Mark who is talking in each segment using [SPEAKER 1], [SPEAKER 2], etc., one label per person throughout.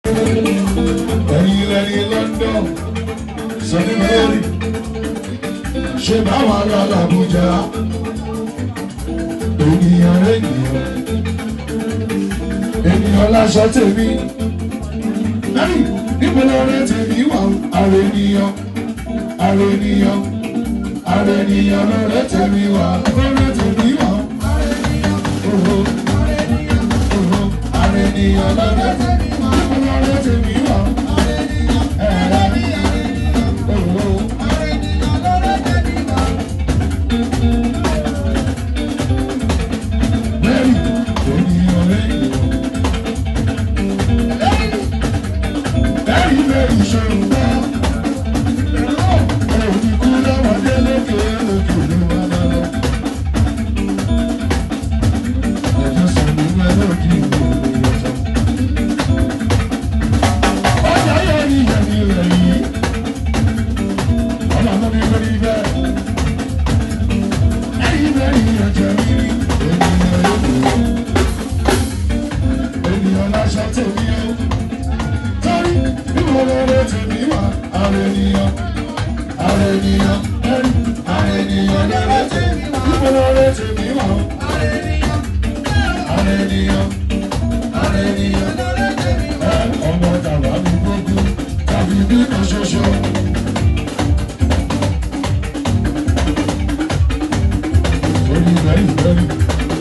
[SPEAKER 1] ẹ̀yin lẹ́ni London sọ́ni mẹ́rin ṣe bá wà lọ́la Àbújá ènìyàn ènìyàn láṣọ tèmi lẹ́yìn nípínlẹ̀ ọ̀rẹ́ tèmi wà àrẹ ènìyàn lọ́rẹ́ tèmi wà ọ̀rẹ́ tèmi wà àrẹ ènìyàn lọ́rẹ́ tèmi wà nípínlẹ̀ ọ̀rẹ́ tèmi wà.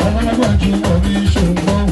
[SPEAKER 1] Ọmọ alágbàjú ọ̀rí ṣòwò.